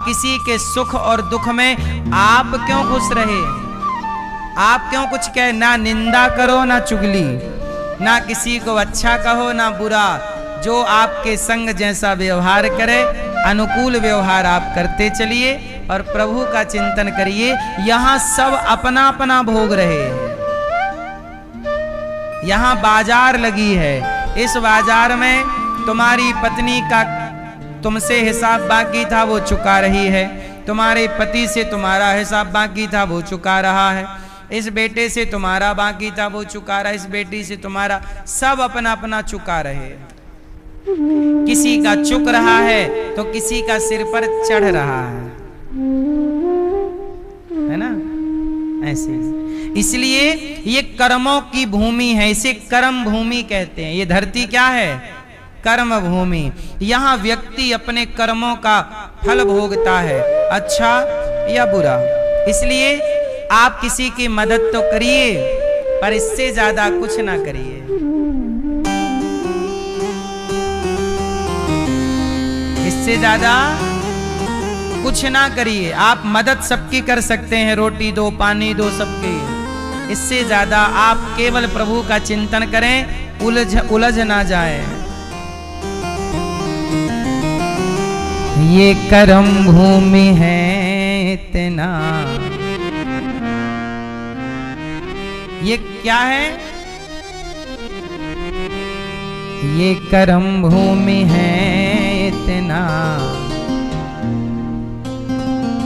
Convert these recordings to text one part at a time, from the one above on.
किसी के सुख और दुख में आप क्यों खुश रहे? आप क्यों कुछ कहे? ना निंदा करो ना चुगली, ना किसी को अच्छा कहो ना बुरा। जो आपके संग जैसा व्यवहार करे, अनुकूल व्यवहार आप करते चलिए और प्रभु का चिंतन करिए। यहाँ सब अपना अपना भोग रहे हैं। यहाँ बाजार लगी है, इस बाजार में तुम्हारी पत्नी का तुमसे हिसाब बाकी था, वो चुका रही है। तुम्हारे पति से तुम्हारा हिसाब बाकी था, वो चुका रहा है। इस बेटे से तुम्हारा बाकी था, वो चुका रहा है। इस बेटी से तुम्हारा, सब अपना अपना चुका रहे। किसी का चुक रहा है तो किसी का सिर पर चढ़ रहा है ना? ऐसे इसलिए ये कर्मों की भूमि है, इसे कर्म भूमि कहते हैं। ये धरती क्या है? कर्म भूमि। यहाँ व्यक्ति अपने कर्मों का फल भोगता है, अच्छा या बुरा। इसलिए आप किसी की मदद तो करिए, पर इससे ज्यादा कुछ ना करिए। इससे ज्यादा कुछ ना करिए। आप मदद सबकी कर सकते हैं, रोटी दो, पानी दो सबके। इससे ज्यादा आप केवल प्रभु का चिंतन करें, उलझ ना जाए। ये कर्म भूमि है इतना। ये क्या है? ये कर्म भूमि है इतना।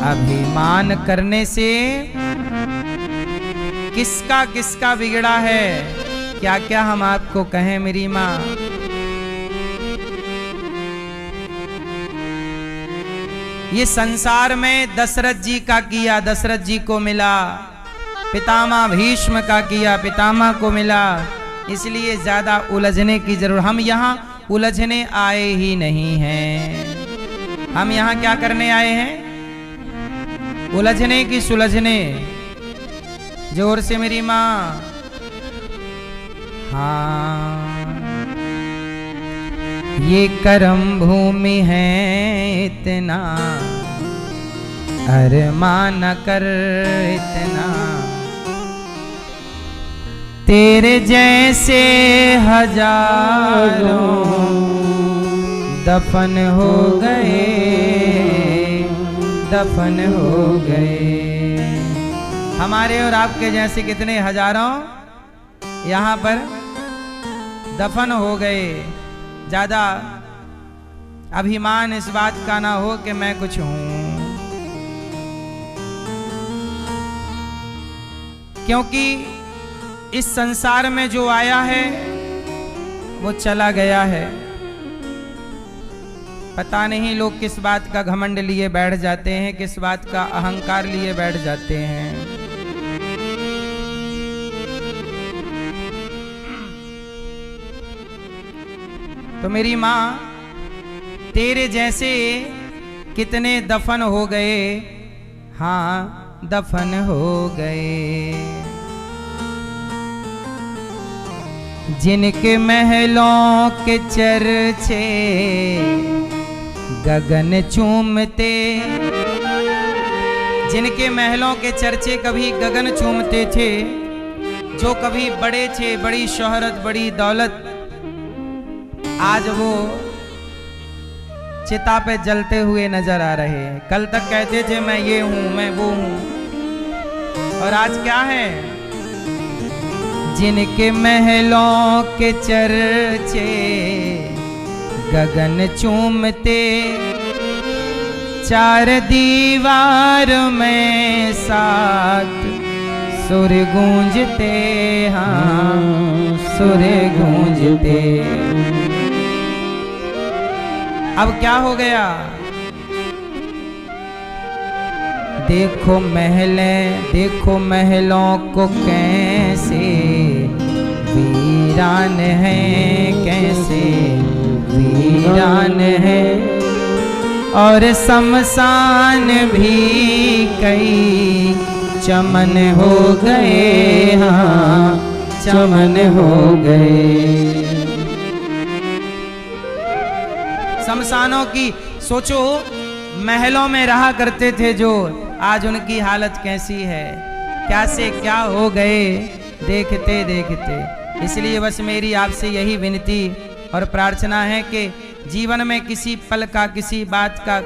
अभिमान करने से किसका किसका बिगड़ा है? क्या क्या हम आपको कहें मेरी माँ? ये संसार में दशरथ जी का किया, दशरथ जी को मिला। पितामह भीष्म का किया, पितामह को मिला। इसलिए ज्यादा उलझने की जरूरत। हम यहाँ उलझने आए ही नहीं हैं। हम यहाँ क्या करने आए हैं? उलझने की सुलझने। जोर से मेरी माँ। हाँ, ये कर्म भूमि है इतना, अरमान कर इतना। तेरे जैसे हजारों दफन हो गए, दफन हो गए। हमारे और आपके जैसे कितने हजारों यहाँ पर दफन हो गए। ज्यादा अभिमान इस बात का ना हो कि मैं कुछ हूं, क्योंकि इस संसार में जो आया है वो चला गया है। पता नहीं लोग किस बात का घमंड लिए बैठ जाते हैं, किस बात का अहंकार लिए बैठ जाते हैं। तो मेरी माँ, तेरे जैसे कितने दफन हो गए। हाँ, दफन हो गए। जिनके महलों के चर्चे गगन चूमते, जिनके महलों के चर्चे कभी गगन चूमते थे, जो कभी बड़े थे, बड़ी शोहरत, बड़ी दौलत, आज वो चिता पे जलते हुए नजर आ रहे हैं। कल तक कहते थे मैं ये हूं, मैं वो हूं, और आज क्या है? जिनके महलों के चर्चे गगन चूमते, चार दीवार में साथ सुर गूंजते। हाँ, सुर गूंजते। अब क्या हो गया? देखो महलें, देखो महलों को कैसे वीरान है, कैसे वीरान है। और शमशान भी कई चमन हो गए। हाँ, चमन हो गए। शमशानों की सोचो, महलों में रहा करते थे जो, आज उनकी हालत कैसी है, क्या से क्या हो गए देखते देखते। इसलिए बस मेरी आपसे यही विनती और प्रार्थना है कि जीवन में किसी पल का, किसी बात का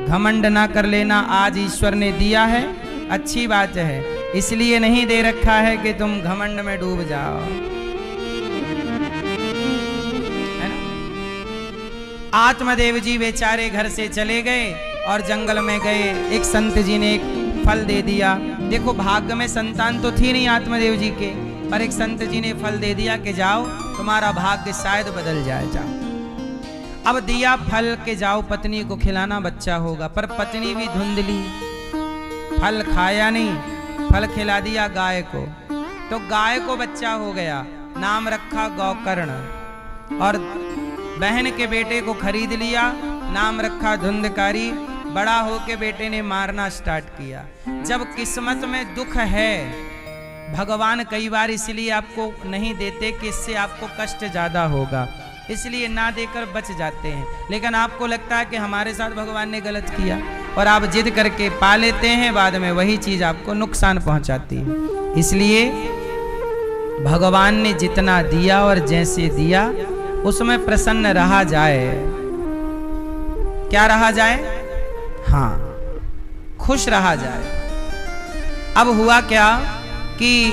घमंड ना कर लेना। आज ईश्वर ने दिया है, अच्छी बात है, इसलिए नहीं दे रखा है कि तुम घमंड में डूब जाओ, है ना। आत्मदेव जी बेचारे घर से चले गए और जंगल में गए। एक संत जी ने एक फल दे दिया। देखो, भाग्य में संतान तो थी नहीं आत्मदेव जी के, पर एक संत जी ने फल दे दिया कि जाओ, तुम्हारा भाग्य शायद बदल जाए, जाओ। अब दिया फल के जाओ, पत्नी को खिलाना, बच्चा होगा। पर पत्नी भी धुंधली, फल खाया नहीं, फल खिला दिया गाय को, तो गाय को बच्चा हो गया, नाम रखा गौकर्ण। और बहन के बेटे को खरीद लिया, नाम रखा धुंधकारी। बड़ा होके बेटे ने मारना स्टार्ट किया। जब किस्मत में दुख है, भगवान कई बार इसलिए आपको नहीं देते कि इससे आपको कष्ट ज्यादा होगा, इसलिए ना देकर बच जाते हैं। लेकिन आपको लगता है कि हमारे साथ भगवान ने गलत किया, और आप जिद करके पा लेते हैं, बाद में वही चीज आपको नुकसान पहुंचाती है। इसलिए भगवान ने जितना दिया और जैसे दिया उसमें प्रसन्न रहा जाए। क्या रहा जाए? हाँ, खुश रहा जाए। अब हुआ क्या कि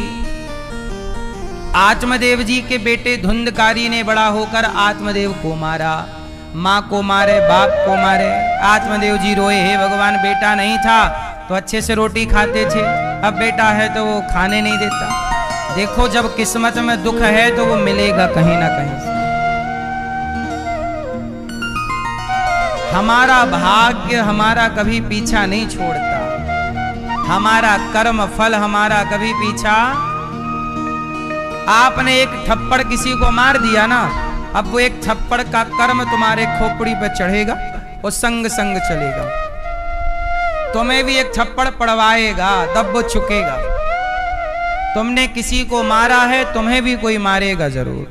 आत्मदेव जी के बेटे धुंधकारी ने बड़ा होकर आत्मदेव को मारा, माँ को मारे, बाप को मारे। आत्मदेव जी रोए, हे भगवान, बेटा नहीं था तो अच्छे से रोटी खाते थे, अब बेटा है तो वो खाने नहीं देता। देखो, जब किस्मत में दुख है तो वो मिलेगा कहीं ना कहीं से। हमारा भाग्य हमारा कभी पीछा नहीं छोड़ता, हमारा कर्म फल हमारा कभी पीछा। आपने एक थप्पड़ किसी को मार दिया ना, अब वो एक थप्पड़ का कर्म तुम्हारे खोपड़ी पे चढ़ेगा और संग संग चलेगा। तुम्हें भी एक थप्पड़ पड़वाएगा, तब वो चुकेगा। तुमने किसी को मारा है, तुम्हें भी कोई मारेगा जरूर।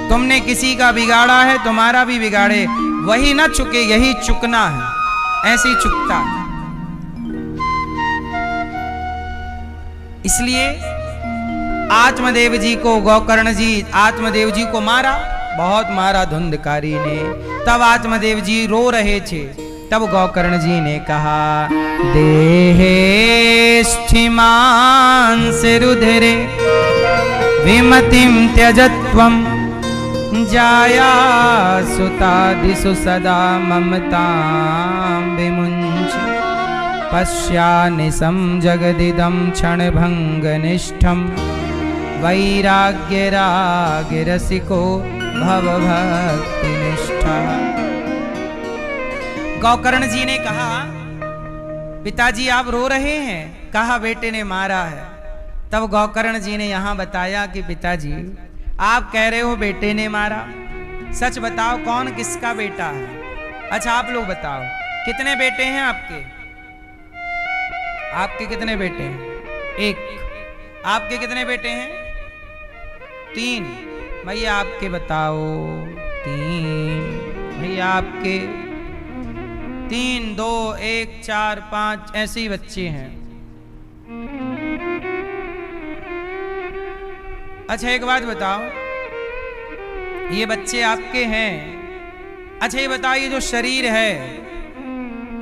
तुमने किसी का बिगाड़ा है, तुम्हारा भी बिगाड़े, वही ना चुके, यही चुकना है, ऐसे ही चुकता है। इसलिए आत्मदेव जी को गौकर्ण जी, आत्मदेव जी को मारा, बहुत मारा धुंधकारी ने। तब आत्मदेव जी रो रहे थे, तब गौकर्ण जी ने कहा, देहे स्थिमांस रुधिरे विमतिम त्यजत्वम जाया सुतादिषु सदा ममतां विमुञ्च पश्यानिशं जगदिदं क्षणभङ्गनिष्ठं वैराग्यरागरसिको भवभक्तिनिष्ठा। गौकर्ण जी ने कहा, पिताजी आप रो रहे हैं? कहा, बेटे ने मारा है। तब गौकर्ण जी ने यहां बताया कि पिताजी आप कह रहे हो बेटे ने मारा, सच बताओ कौन किसका बेटा है? अच्छा आप लोग बताओ, कितने बेटे हैं आपके? आपके कितने बेटे हैं? एक। आपके कितने बेटे हैं? 3। भैया आपके बताओ। 3। भैया आपके 3, 2, 1, 4, 5 ऐसे ही बच्चे हैं। अच्छा एक बात बताओ, ये बच्चे आपके हैं, अच्छा ये बताओ, ये जो शरीर है,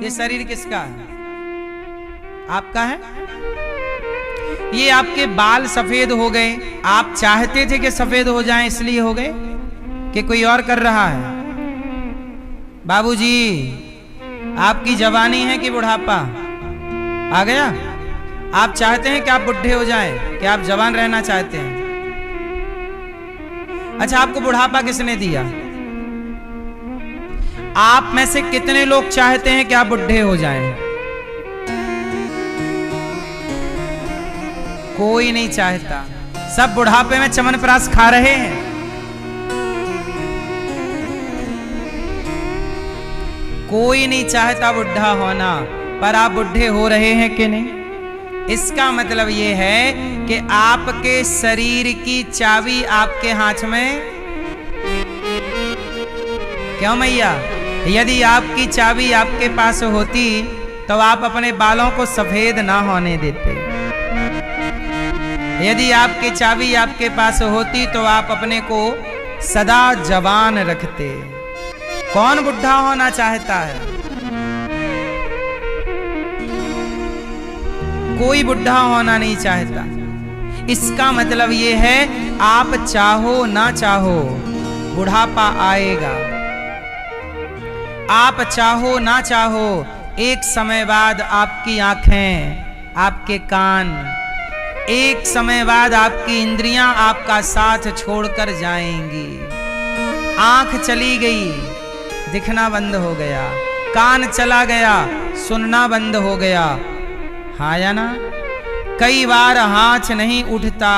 ये शरीर किसका है? आपका है? ये आपके बाल सफेद हो गए, आप चाहते थे कि सफेद हो जाएं इसलिए हो गए, कि कोई और कर रहा है? बाबूजी, आपकी जवानी है कि बुढ़ापा आ गया? आप चाहते हैं कि आप बुढ़े हो जाएं, कि आप जवान रहना चाहते हैं? अच्छा आपको बुढ़ापा किसने दिया? आप में से कितने लोग चाहते हैं कि आप बुढ़े हो जाएं? कोई नहीं चाहता, सब बुढ़ापे में चमनप्राश खा रहे हैं। कोई नहीं चाहता बुढ़ा होना, पर आप बुढ़े हो रहे हैं कि नहीं? इसका मतलब ये है कि आपके शरीर की चाबी आपके हाथ में। क्यों मैया? यदि आपकी चाबी आपके पास होती तो आप अपने बालों को सफेद ना होने देते। यदि आपकी चाबी आपके पास होती तो आप अपने को सदा जवान रखते। कौन बुढ़ा होना चाहता है? कोई बुढ़ा होना नहीं चाहता। इसका मतलब ये है आप चाहो ना चाहो बुढ़ापा आएगा। आप चाहो ना चाहो एक समय बाद आपकी आंखें, आपके कान, एक समय बाद आपकी इंद्रियां आपका साथ छोड़कर जाएंगी। आंख चली गई, दिखना बंद हो गया। कान चला गया, सुनना बंद हो गया। हाँ या ना? कई बार हाथ नहीं उठता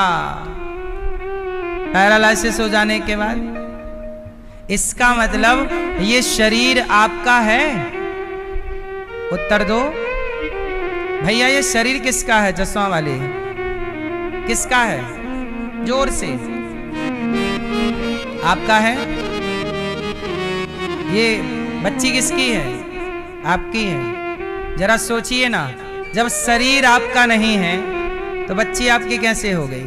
पैरालिसिस हो जाने के बाद। इसका मतलब ये शरीर आपका है? उत्तर दो भैया, ये शरीर किसका है? चश्मा वाले, किसका है? जोर से। आपका है? ये बच्ची किसकी है? आपकी है। जरा सोचिए ना, जब शरीर आपका नहीं है तो बच्ची आपकी कैसे हो गई?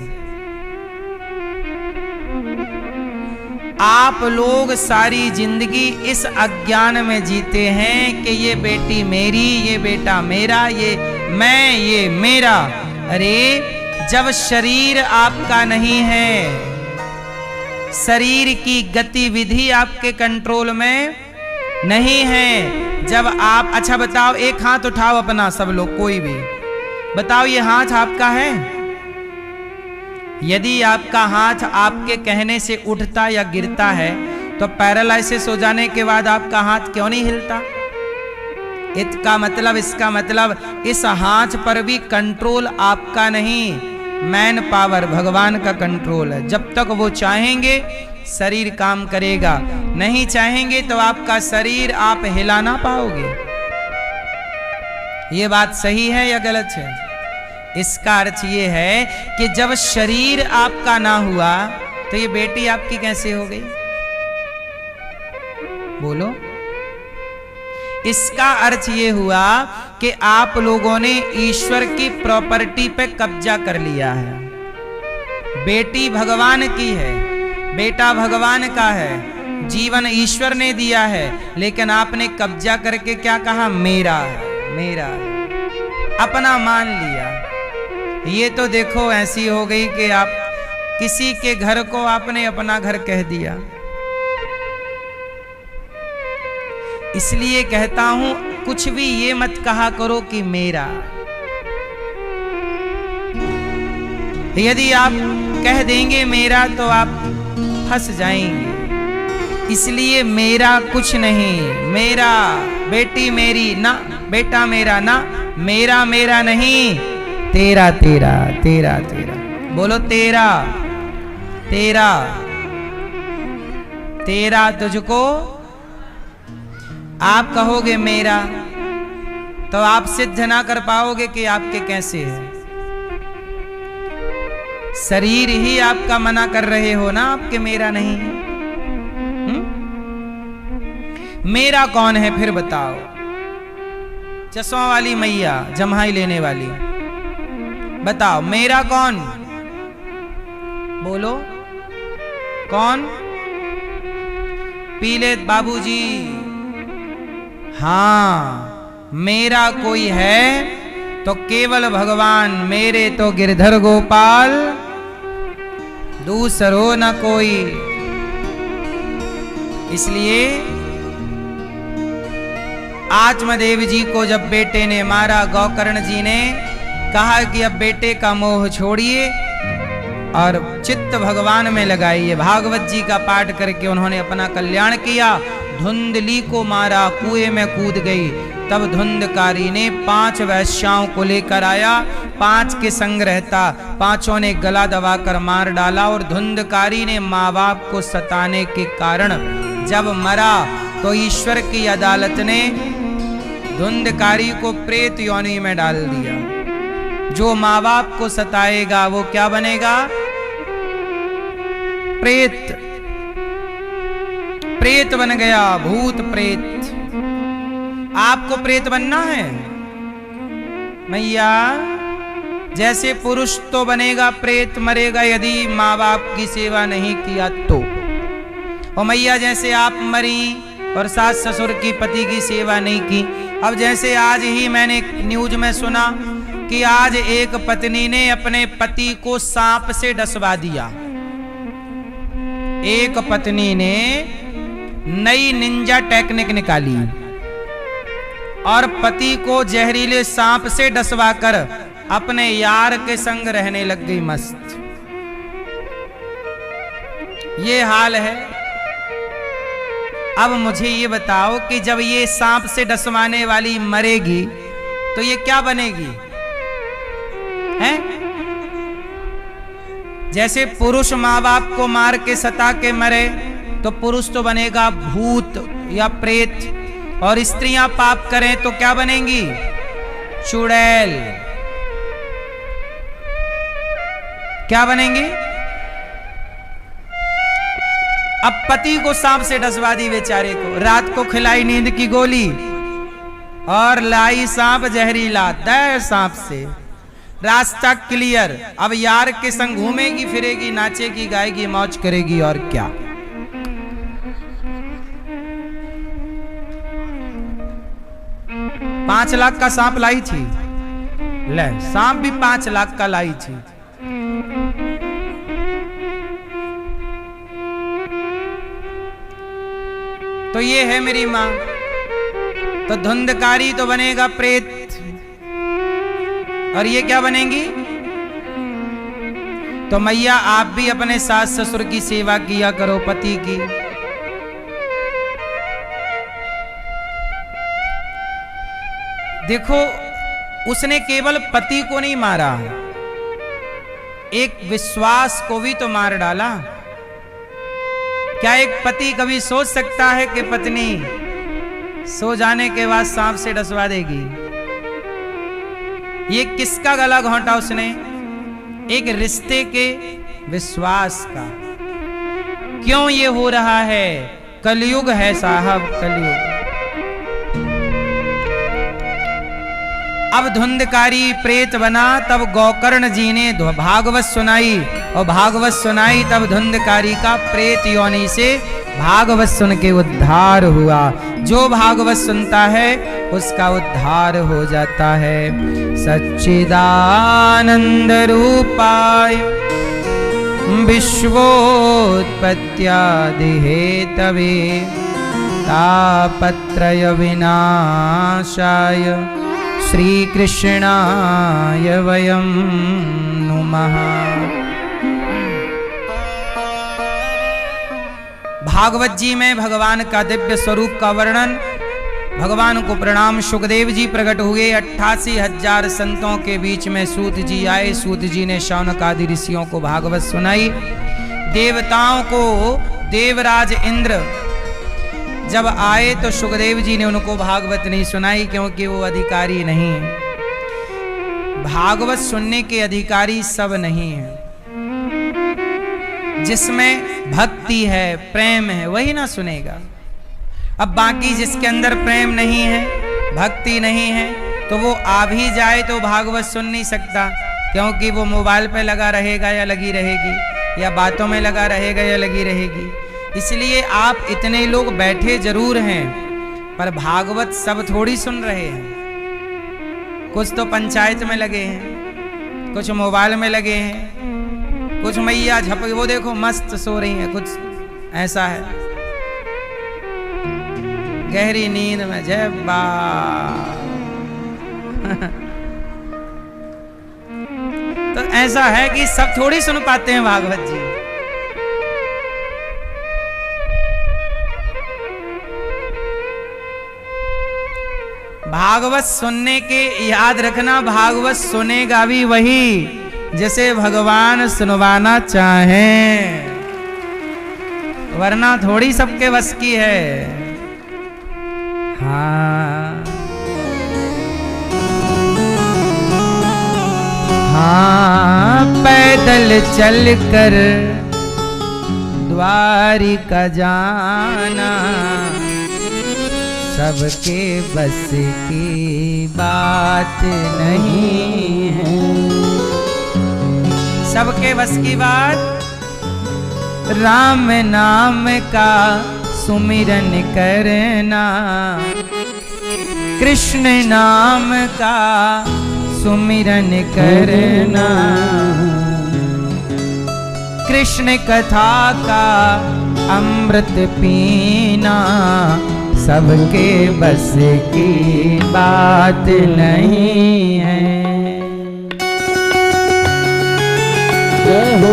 आप लोग सारी जिंदगी इस अज्ञान में जीते हैं कि ये बेटी मेरी, ये बेटा मेरा, ये मैं, ये मेरा। अरे जब शरीर आपका नहीं है, शरीर की गतिविधि आपके कंट्रोल में नहीं है, जब आप, अच्छा बताओ, एक हाथ उठाओ अपना, सब लोग, कोई भी बताओ, ये हाथ आपका है? यदि आपका हाथ आपके कहने से उठता या गिरता है तो पैरालिसिस हो जाने के बाद आपका हाथ क्यों नहीं हिलता? इसका मतलब इस हाथ पर भी कंट्रोल आपका नहीं, मैन पावर भगवान का कंट्रोल है। जब तक वो चाहेंगे शरीर काम करेगा, नहीं चाहेंगे तो आपका शरीर आप हिला ना पाओगे। ये बात सही है या गलत है? इसका अर्थ ये है कि जब शरीर आपका ना हुआ तो ये बेटी आपकी कैसे हो गई? बोलो। इसका अर्थ ये हुआ कि आप लोगों ने ईश्वर की प्रॉपर्टी पे कब्जा कर लिया है। बेटी भगवान की है, बेटा भगवान का है, जीवन ईश्वर ने दिया है, लेकिन आपने कब्जा करके क्या कहा? मेरा है, मेरा है, अपना मान लिया। ये तो देखो ऐसी हो गई कि आप किसी के घर को आपने अपना घर कह दिया। इसलिए कहता हूं कुछ भी ये मत कहा करो कि मेरा। यदि आप कह देंगे मेरा तो आप फंस जाएंगे। इसलिए मेरा कुछ नहीं, मेरा, बेटी मेरी ना, बेटा मेरा ना, मेरा मेरा नहीं, तेरा तेरा तेरा तेरा। बोलो तेरा तेरा तेरा। तुझको आप कहोगे मेरा तो आप सिद्ध ना कर पाओगे कि आपके कैसे है। शरीर ही आपका मना कर रहे हो ना, आपके मेरा नहीं है। मेरा कौन है फिर बताओ? चश्मा वाली मैया, जम्हाई लेने वाली, बताओ मेरा कौन? बोलो कौन? पीले बाबूजी। हाँ, मेरा कोई है तो केवल भगवान, मेरे तो गिरधर गोपाल, दूसरो न कोई। इसलिए आत्मदेव जी को जब बेटे ने मारा, गोकर्ण जी ने कहा कि अब बेटे का मोह छोड़िए और चित्त भगवान में लगाइए। भागवत जी का पाठ करके उन्होंने अपना कल्याण किया। धुंधली को मारा, कुएं में कूद गई। तब धुंधकारी ने 5 वैश्याओं को लेकर आया, 5 के संग रहता, 5ओं ने गला दबाकर मार डाला। और धुंधकारी ने माँ बाप को सताने के कारण जब मरा तो ईश्वर की अदालत ने धुंधकारी को प्रेत योनि में डाल दिया। जो माँ बाप को सताएगा वो क्या बनेगा? प्रेत। प्रेत बन गया, भूत प्रेत। आपको प्रेत बनना है मैया? जैसे पुरुष तो बनेगा प्रेत, मरेगा यदि माँ बाप की सेवा नहीं किया तो। और मैया जैसे आप मरी और सास ससुर की पति की सेवा नहीं की। अब जैसे आज ही मैंने न्यूज में सुना कि आज एक पत्नी ने अपने पति को सांप से डसवा दिया। एक पत्नी ने नई निंजा टेक्निक निकाली और पति को जहरीले सांप से डसवा कर अपने यार के संग रहने लग गई मस्त। ये हाल है। अब मुझे ये बताओ कि जब ये सांप से डसवाने वाली मरेगी तो ये क्या बनेगी? हैं? जैसे पुरुष माँ बाप को मार के सता के मरे तो पुरुष तो बनेगा भूत या प्रेत, और स्त्रियां पाप करें तो क्या बनेंगी? चुड़ैल। क्या बनेंगी? अब पति को सांप से डसवा दी बेचारे को, रात को खिलाई नींद की गोली और लाई सांप जहरीला, दे सांप से रास्ता क्लियर। अब यार के संग घूमेगी फिरेगी, नाचेगी गाएगी, मौज करेगी और क्या। $5 लाख का सांप लाई थी, ले सांप भी 5 लाख का लाई थी। तो ये है मेरी मां। तो धुंधकारी तो बनेगा प्रेत, और ये क्या बनेंगी? तो मैया आप भी अपने सास ससुर की सेवा किया करो, पति की। देखो, उसने केवल पति को नहीं मारा, एक विश्वास को भी तो मार डाला। क्या एक पति कभी सोच सकता है कि पत्नी सो जाने के बाद सांप से डसवा देगी? ये किसका गला घोंटा उसने? एक रिश्ते के विश्वास का। क्यों ये हो रहा है? कलयुग है साहब, कलयुग। अब धुंधकारी प्रेत बना, तब गोकर्ण जी ने भागवत सुनाई, और भागवत सुनाई तब धुंधकारी का प्रेत योनि से भागवत सुन के उद्धार हुआ। जो भागवत सुनता है उसका उद्धार हो जाता है। सच्चिदानंद रूपाय विश्वोत्पत्त्यादि हेतवे तापत्रय विनाशाय श्री कृष्णाय वयं नुमः। भागवत जी में भगवान का दिव्य स्वरूप का वर्णन, भगवान को प्रणाम। सुखदेव जी प्रकट हुए, 88,000 संतों के बीच में सूत जी आए। सूत जी ने शौनक आदि ऋषियों को भागवत सुनाई। देवताओं को देवराज इंद्र जब आए तो सुखदेव जी ने उनको भागवत नहीं सुनाई, क्योंकि वो अधिकारी नहीं है। भागवत सुनने के अधिकारी सब नहीं है। जिसमें भक्ति है, प्रेम है, वही ना सुनेगा। अब बाकी जिसके अंदर प्रेम नहीं है, भक्ति नहीं है, तो वो आ भी जाए तो भागवत सुन नहीं सकता, क्योंकि वो मोबाइल पे लगा रहेगा या लगी रहेगी, या बातों में लगा रहेगा या लगी रहेगी। इसलिए आप इतने लोग बैठे जरूर हैं, पर भागवत सब थोड़ी सुन रहे हैं। कुछ तो पंचायत में लगे हैं, कुछ मोबाइल में लगे हैं, कुछ मैया झप, वो देखो मस्त सो रही हैं, कुछ ऐसा है गहरी नींद में। जय बा तो ऐसा है कि सब थोड़ी सुन पाते हैं भागवत जी। भागवत सुनने के याद रखना, भागवत सुनेगा भी वही जैसे भगवान सुनवाना चाहें, वरना थोड़ी सबके बस की है। हाँ हाँ, पैदल चलकर द्वारिका जाना सबके बस की बात नहीं है। सबके बस की बात, राम नाम का सुमिरन करना, कृष्ण नाम का सुमिरन करना, कृष्ण कथा का अमृत पीना सबके बस की बात नहीं है। जय हो।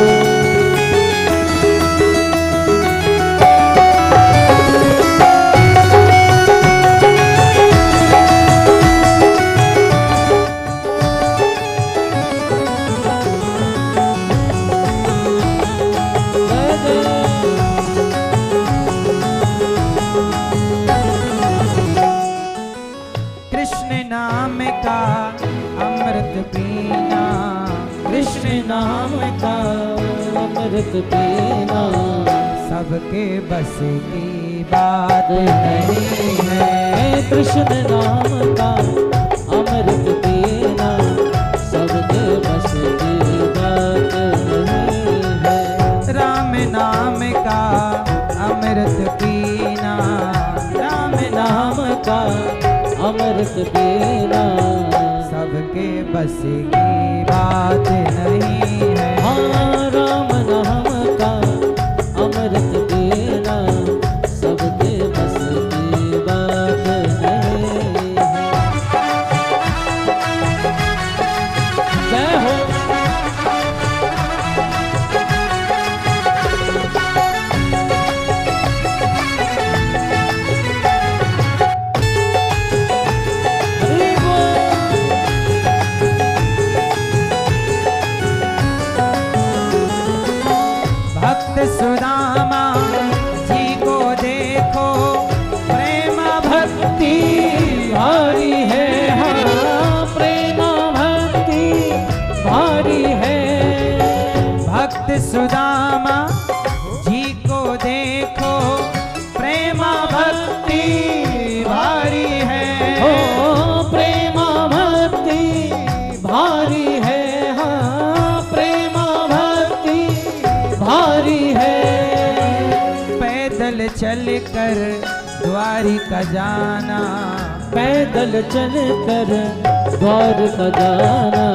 नाम का अमृत पीना सबके बस की बात नहीं है। कृष्ण नाम का अमृत पीना सबके बस की बात नहीं है। राम नाम का अमृत पीना, राम नाम का अमृत पीना सबके बस की बात नहीं है। हाँ, राम नाम का अमृत पीना सबके बस की बात नहीं है। जय हो। सुदामा जी को देखो, प्रेम भक्ति भारी है। हाँ, प्रेम भक्ति भारी है। भक्त सुदामा जी को देखो, प्रेम भक्ति भारी है। ओ प्रेम भक्ति भारी है। हाँ, प्रेम भक्ति भारी है। पैदल चल कर द्वारिका जाना, पैदल चल कर द्वारिका जाना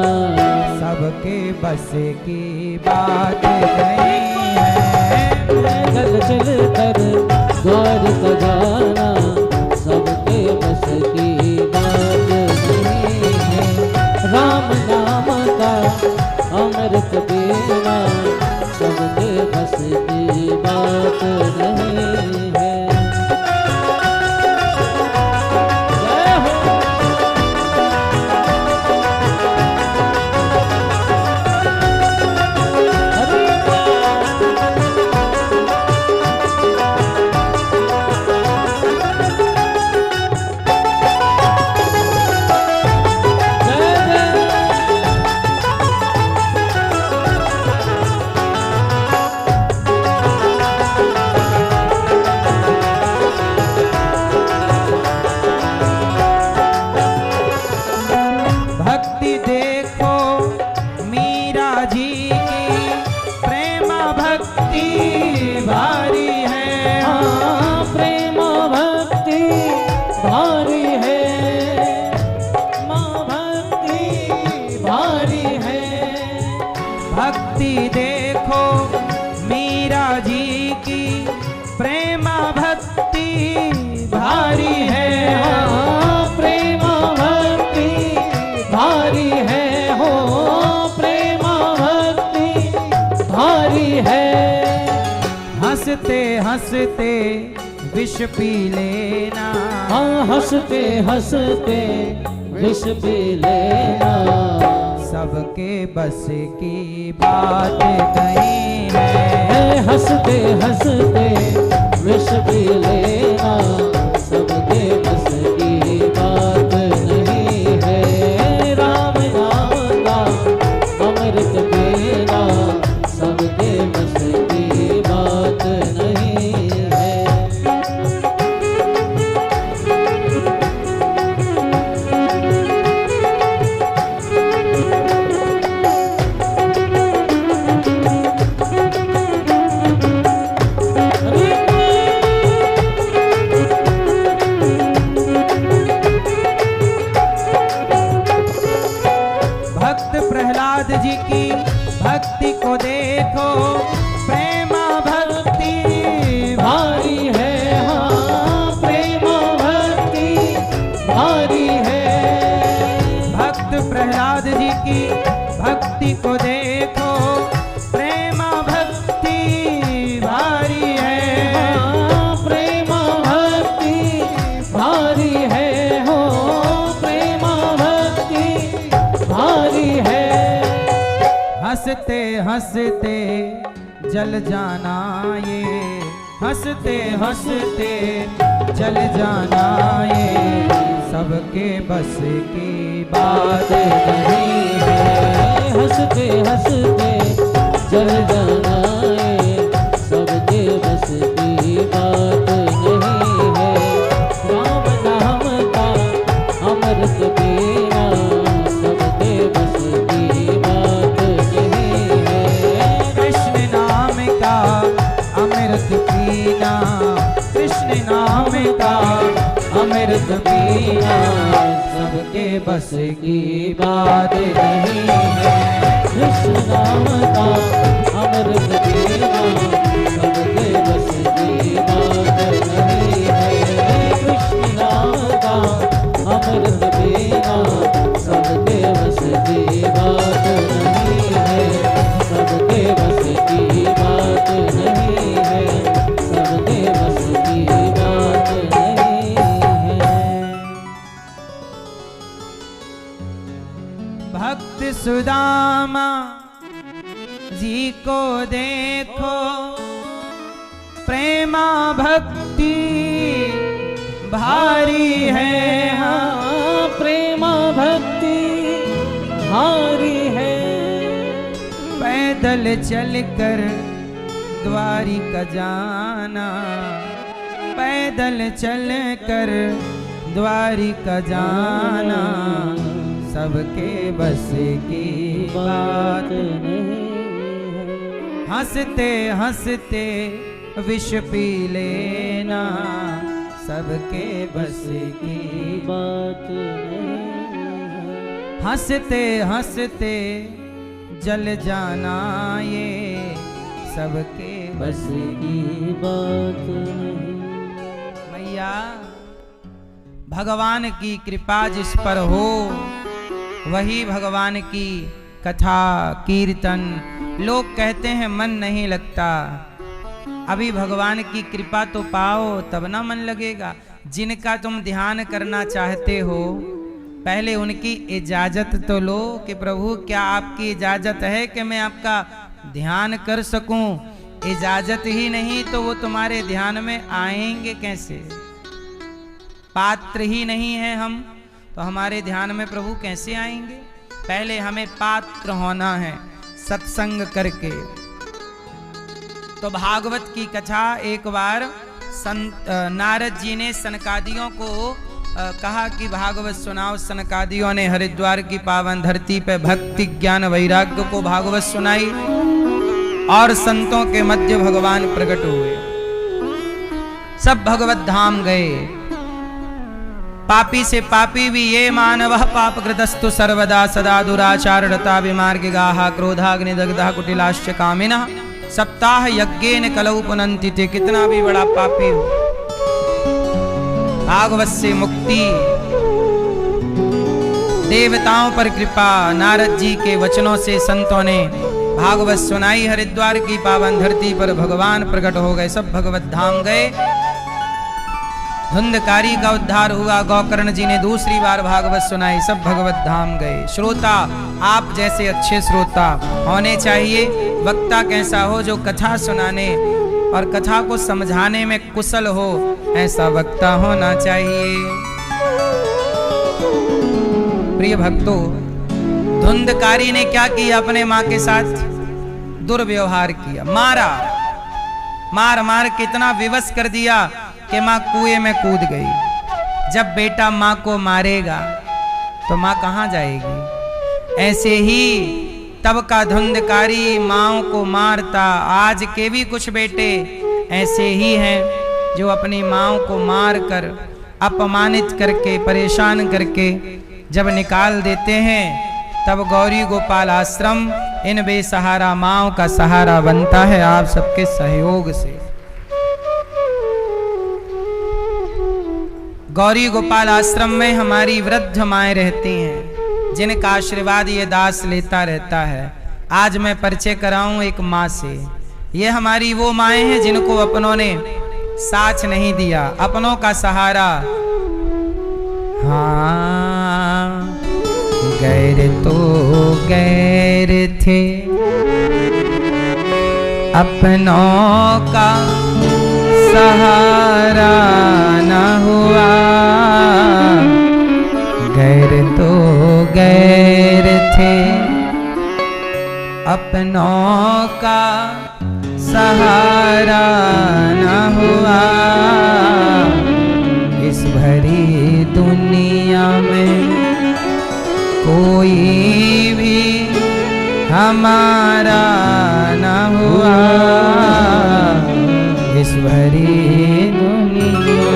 सबके बस की बात नहीं है। पैदल चल कर द्वारिका जाना सबके बस की बात नहीं है। राम नाम का अमृत पीना सबके बस की बात नहीं है। जय हो। भक्ति देखो मीरा जी की, प्रेम भक्ति भारी है। हाँ, प्रेम भक्ति भारी है। हो प्रेम भक्ति भारी है। हंसते हंसते विष पी लेना, हाँ हंसते हंसते विष पी लेना सबके बस की बात नहीं है। हंसते हंसते विष पी लेना सबके बस की बात नहीं है। राम नाम का अमृत पीना सबके बस की बात की भक्ति को देखो, प्रेम भक्ति भारी है, प्रेम भक्ति भारी है हो, प्रेम भक्ति भारी है। हंसते हंसते जल जाना ये, हंसते हंसते जल जाना ये, सबके बस की बात नहीं है। हंसते हंसते जल जाना ये, सबके बस की बात नहीं है। राम नाम का अमृत पीना, सबके बस की बात नहीं है। कृष्ण नाम का अमृत पीना, कृष्ण नाम का अमृत पीना, सबके बस की बात नहीं है। कृष्ण नाम का अमृत पीना, सबके बस की बात नहीं है। कृष्ण नाम का अमृत पीना, सबके बस की बात नहीं है। सबके बस की बात नहीं है, सबके बस की बात नहीं है। भक्त सुदामा जी को देखो, प्रेमा भक्ति भारी है, हाँ, प्रेम भक्ति भारी है। पैदल चलकर द्वारिका जाना, पैदल चलकर द्वारिका जाना, सबके बस की बात नहीं है। हंसते हंसते विष पी लेना, सबके बस की बात नहीं है। हंसते हंसते जल जाना ये, सबके बस की बात नहीं। मैया भगवान की कृपा जिस पर हो, वही भगवान की कथा कीर्तन। लोग कहते हैं मन नहीं लगता, अभी भगवान की कृपा तो पाओ तब ना मन लगेगा। जिनका तुम ध्यान करना चाहते हो, पहले उनकी इजाजत तो लो कि प्रभु क्या आपकी इजाजत है कि मैं आपका ध्यान कर सकूं। इजाजत ही नहीं तो वो तुम्हारे ध्यान में आएंगे कैसे? पात्र ही नहीं है हम, तो हमारे ध्यान में प्रभु कैसे आएंगे? पहले हमें पात्र होना है सत्संग करके। तो भागवत की कथा एक बार नारद जी ने सनकादियों को कहा कि भागवत सुनाओ। सनकादियों ने हरिद्वार की पावन धरती पे भक्ति ज्ञान वैराग्य को भागवत सुनाई और संतों के मध्य भगवान प्रकट हुए। सब भगवत धाम गए। पापी से पापी भी ये मानव पापकृतस्तु सर्वदा सदा दुराचारता विमार्गिगाः क्रोधाग्निदग्धः कुटिलाश्च कामिनः सप्ताह यज्ञेन कलौ पुनन्ति ते। कितना भी बड़ा पापी हो, भागवत से मुक्ति। देवताओं पर कृपा, नारद जी के वचनों से संतों ने भागवत सुनाई। हरिद्वार की पावन धरती पर भगवान प्रकट हो गए। सब भगवत धाम गए। धुंधकारी का उद्धार हुआ। गोकर्ण जी ने दूसरी बार भागवत सुनाई। सब भगवत धाम गए। श्रोता, आप जैसे अच्छे श्रोता होने चाहिए। वक्ता कैसा हो? जो कथा सुनाने और कथा को समझाने में कुशल हो, ऐसा वक्ता होना चाहिए। प्रिय भक्तों, धुंधकारी ने क्या किया? अपने माँ के साथ दुर्व्यवहार किया, मारा। मार मार कितना विवश कर दिया कि माँ कुएं में कूद गई। जब बेटा माँ को मारेगा तो माँ कहाँ जाएगी? ऐसे ही तब का धुंधकारी माँओं को मारता। आज के भी कुछ बेटे ऐसे ही हैं जो अपनी माँओं को मार कर, अपमानित करके, परेशान करके जब निकाल देते हैं, तब गौरी गोपाल आश्रम इन बेसहारा माँओं का सहारा बनता है आप सबके सहयोग से। गौरी गोपाल आश्रम में हमारी वृद्ध माएँ रहती हैं। जिनका आशीर्वाद ये दास लेता रहता है। आज मैं परिचय कराऊं एक माँ से। ये हमारी वो माएँ हैं जिनको अपनों ने साथ नहीं दिया, अपनों का सहारा। हाँ, गैर तो गैर थे, अपनों का सहारा न हुआ। गैर तो गैर थे, अपनों का सहारा न हुआ। इस भरी दुनिया में कोई भी हमारा न हुआ। इस भरी दुनिया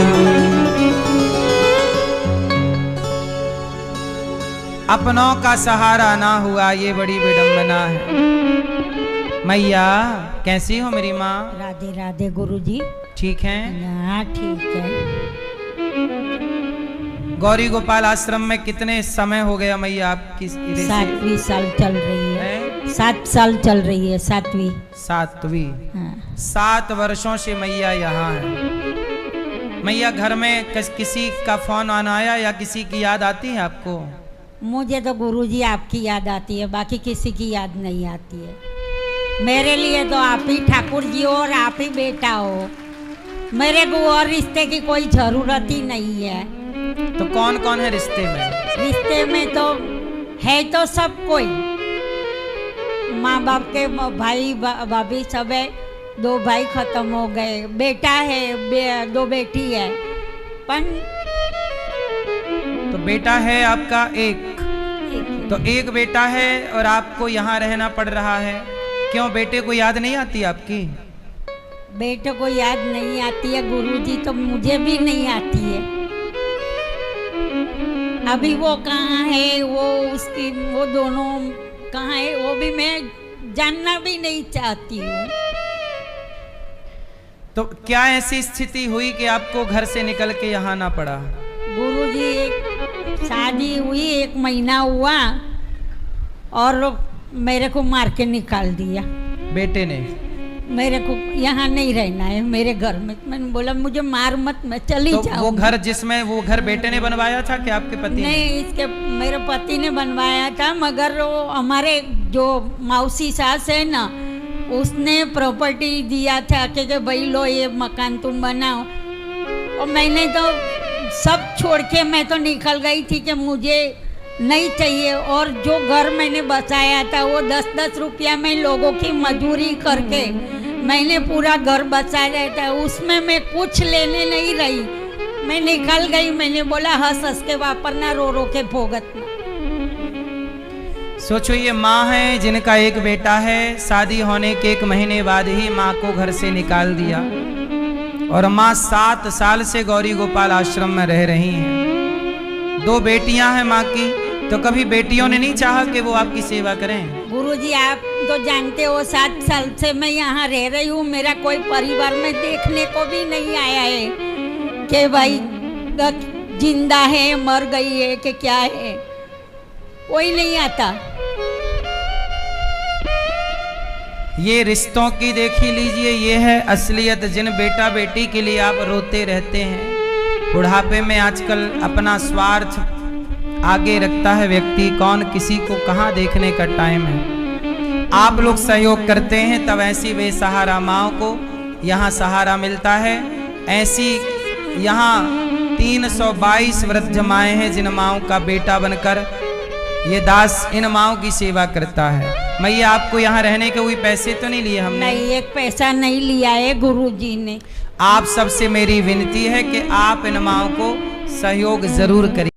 अपनों का सहारा ना हुआ, ये बड़ी विडंबना है। मैया कैसी हो मेरी माँ? राधे राधे गुरुजी। ठीक है? हाँ ठीक है। गौरी गोपाल आश्रम में कितने समय हो गया मैया आपकी? 7वीं साल चल रही है। 7 साल चल रही है। 7वीं। 7वीं। हाँ। 7 वर्षों से मैया यहाँ है। मैया घर में किसी का फोन आना आया या किसी की याद आती है आपको? मुझे तो गुरुजी आपकी याद आती है, बाकी किसी की याद नहीं आती है। मेरे लिए तो आप ही ठाकुर जी हो और आप ही बेटा हो। मेरे को और रिश्ते की कोई जरूरत ही नहीं है। तो कौन कौन है रिश्ते में? रिश्ते में तो है तो सब कोई, माँ बाप के भाई भाभी सब है। 2 भाई खत्म हो गए, बेटा है, 2 बेटी है। पर तो बेटा है आपका एक, तो एक बेटा है और आपको यहाँ रहना पड़ रहा है। क्यों, बेटे को याद नहीं आती आपकी? बेटे को याद नहीं आती है गुरुजी, तो मुझे भी नहीं आती है। अभी वो कहाँ है, वो दोनों कहाँ है, वो भी मैं जानना भी नहीं चाहती हूँ। तो क्या ऐसी स्थिति हुई कि आपको घर से निकल के यहाँ आना पड़ा? गुरुजी, शादी हुई 1 महीना हुआ और मेरे को मार के निकाल दिया बेटे ने। मेरे को यहाँ नहीं रहना है मेरे घर में। मैंने बोला मुझे मार मत, मैं चली तो जाऊँ। वो घर जिसमें वो घर बेटे ने बनवाया था कि आपके पति ने? नहीं, इसके मेरे पति ने बनवाया था, मगर वो हमारे जो मौसी सास है ना, उसने प्रॉपर्टी दिया था कि भाई लो ये मकान तुम बनाओ। और मैंने तो सब छोड़ के मैं तो निकल गई थी कि मुझे नहीं चाहिए। और जो घर मैंने बसाया था वो 10-10 रुपया में लोगों की मजदूरी करके मैंने पूरा घर बसाया था, उसमें मैं कुछ लेने नहीं रही। मैं निकल गई। मैंने बोला हंस हंस के वापरना, रो रो के भोगतना। सोचो, ये माँ है जिनका एक बेटा है, शादी होने के 1 महीने बाद ही माँ को घर से निकाल दिया। और माँ 7 साल से गौरी गोपाल आश्रम में रह रही हैं। 2 बेटियां हैं माँ की, तो कभी बेटियों ने नहीं चाहा कि वो आपकी सेवा करें? गुरुजी, आप तो जानते हो 7 साल से मैं यहाँ रह रही हूँ। मेरा कोई परिवार में देखने को भी नहीं आया है कि भाई जिंदा है, मर गई है कि क्या है, कोई नहीं आता। ये रिश्तों की देख ही लीजिए, ये है असलियत। जिन बेटा बेटी के लिए आप रोते रहते हैं, बुढ़ापे में आजकल अपना स्वार्थ आगे रखता है व्यक्ति। कौन किसी को कहाँ देखने का टाइम है। आप लोग सहयोग करते हैं तब ऐसी बेसहारा माँओं को यहाँ सहारा मिलता है। ऐसी यहाँ 322 वृद्ध माएँ हैं जिन माँओं का बेटा बनकर ये दास इन माँओं की सेवा करता है। मैया, आपको यहाँ रहने के कोई पैसे तो नहीं लिए हमने? नहीं, 1 पैसा नहीं लिया है गुरुजी ने। आप सबसे मेरी विनती है कि आप इन माँओं को सहयोग जरूर करिए।